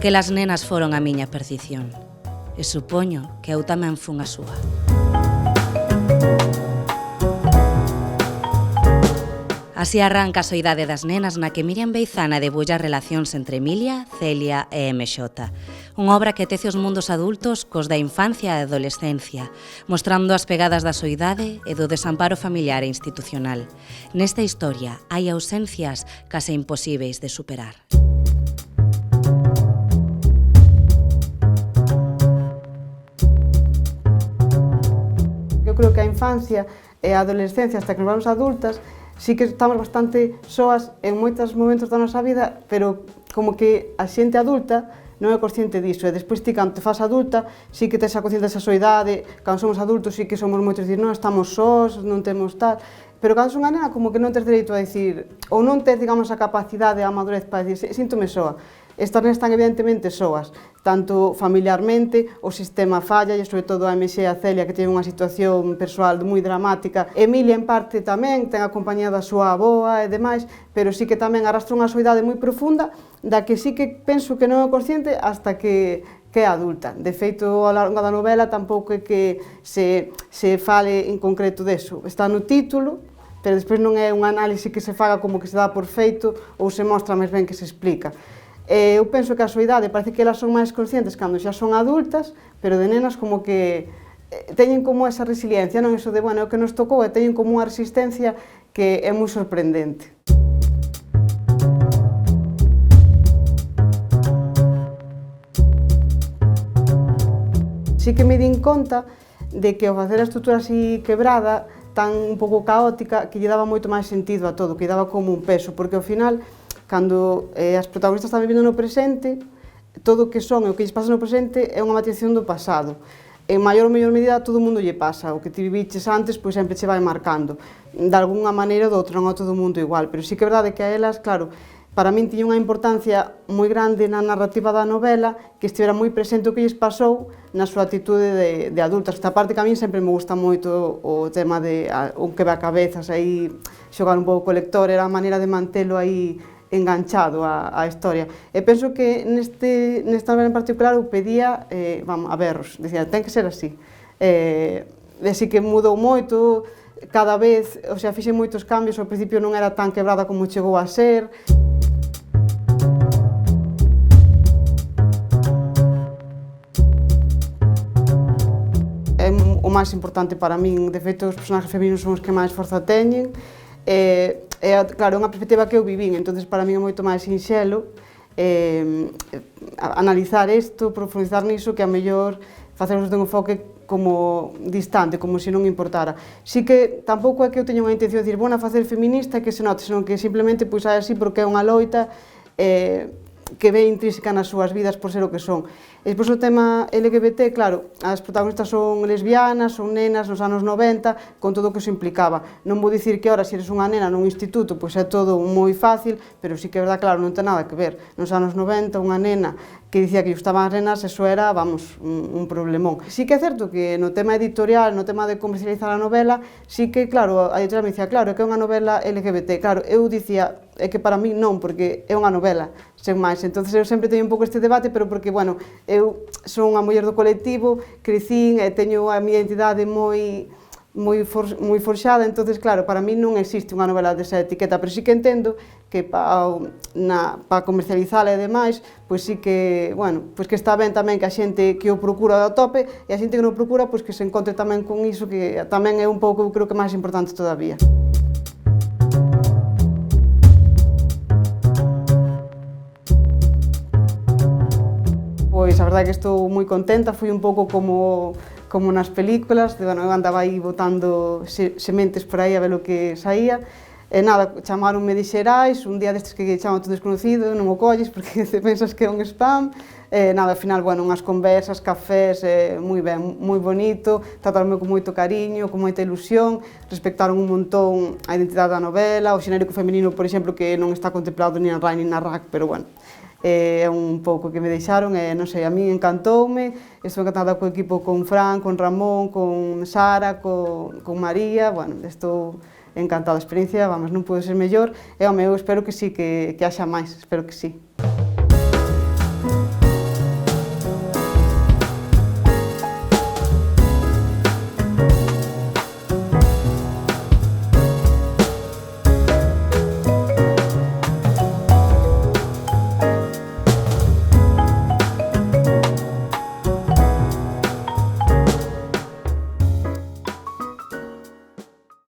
Aquelas nenas foron a miña perdición, e supoño que eu tamén fun a súa. Así arranca a Soidade das nenas, na que Míriam Beizana debulla as relacións entre Emilia, Celia e MX, unha obra que tece os mundos adultos cos da infancia e adolescencia, mostrando as pegadas da soidade e do desamparo familiar e institucional. Nesta historia hai ausencias case imposíveis de superar. Eu creo que a infancia e a adolescencia, hasta que nos vamos adultas, sí que estamos bastante soas en moitos momentos da nosa vida, pero como que a xente adulta non é consciente diso, e despois ti, cando te faz adulta, sí que tes a consciente desa soidade, cando somos adultos sí que somos moitos dicir, non, estamos sós, non temos tal, pero cando son a nena como que non tes dereito a dicir, ou non tes, digamos, a capacidade, a madurez para dicir, síntome soa. Estas nenas están evidentemente soas, tanto familiarmente, o sistema falla, e sobre todo a MX e a Celia, que tiven unha situación persoal moi dramática. Emilia, en parte, tamén ten a compañía da súa avoa e demais, pero sí que tamén arrastra unha soidade moi profunda, da que sí que penso que non é consciente hasta que é adulta. De feito, ao longo da novela tampouco é que se fale en concreto deso. Está no título, pero despois non é un análise que se faga como que se dá por feito ou se mostra máis ben que se explica. Eu penso que a soidade parece que elas son máis conscientes cando xa son adultas, pero de nenas como que teñen como esa resiliencia, non iso de, bueno, é o que nos tocou, e teñen como unha resistencia que é moi sorprendente. Sí que me din conta de que ao facer a estrutura así quebrada, tan un pouco caótica, que lle daba moito máis sentido a todo, que lle daba como un peso, porque ao final, cando as protagonistas están vivindo no presente, todo o que son e o que lles pasa no presente é unha materialización do pasado. En maior ou menor medida, todo o mundo lle pasa. O que ti viviches antes, pois sempre che vai marcando. De algunha maneira ou de outra, non a todo o mundo igual. Pero sí que é verdade que a elas, claro, para min tiña unha importancia moi grande na narrativa da novela, que estivera moi presente o que lles pasou na súa actitude de adultas. Esta parte que a min sempre me gusta moito o tema de un quebra-cabezas, aí xogar un pouco co lector, era a maneira de mantelo aí enganchado á historia. E penso que nesta novela en particular eu pedía a berros, dicía, ten que ser así. Así que mudou moito, cada vez, o sea, fixe moitos cambios, ao principio non era tan quebrada como chegou a ser. É o máis importante para min, de feito, os personaxes femininos son os que máis forza teñen. Claro, é unha perspectiva que eu vivín, entonces para min é moito máis sinxelo analizar isto, profundizar niso, que a mellor facernos de un enfoque como distante, como se non importara. Si que tampouco é que eu teña unha intención de dicir, bueno, a facer feminista que se note, senón que simplemente pois hai así porque é unha loita que ve intrínseca nas súas vidas por ser o que son. E despois o tema LGBT, claro, as protagonistas son lesbianas, son nenas nos anos 90, con todo o que iso implicaba. Non vou dicir que ahora, se eres unha nena nun instituto, pois é todo moi fácil, pero sí que é verdade, claro, non ten nada que ver. Nos anos 90, unha nena que dicía que gustaban as nenas, eso era, vamos, un problemón. Sí que é certo que no tema editorial, no tema de comercializar a novela, sí que, claro, a editorial me dicía, claro, que é unha novela LGBT. Claro, eu dicía, é que para mí non, porque é unha novela, sen máis. Entón, eu sempre teño un pouco este debate, pero porque, bueno, eu son unha muller do colectivo, crecín e teño a miña identidade moi forxada, entonces, claro, para mí non existe unha novela desa etiqueta, pero sí que entendo que para comercializala e demais, pois sí que, bueno, pois que está ben tamén que a xente que o procura do tope e a xente que non o procura, pois que se encontre tamén con iso, que tamén é un pouco, creo que máis importante todavía. Pois a verdade é que estou moi contenta, fui un pouco como nas películas, eu andaba aí botando sementes por aí a ver o que saía, e nada, chamaronme de Xerais, un día destes que chaman todo desconocido, non o colles porque te pensas que é un spam, e nada, ao final, bueno, unhas conversas, cafés, moi ben, moi bonito, trataronme con moito cariño, con moita ilusión, respectaron un montón a identidade da novela, o xenérico feminino, por exemplo, que non está contemplado ni na RAI ni na RAC, pero bueno, é un pouco que me deixaron e, non sei, a mí encantoume, estou encantada co equipo, con Fran, con Ramón, con Sara, con María, bueno, estou encantada, a experiencia, vamos, non pode ser mellor, e, home, eu espero que sí, que haxa máis, espero que sí.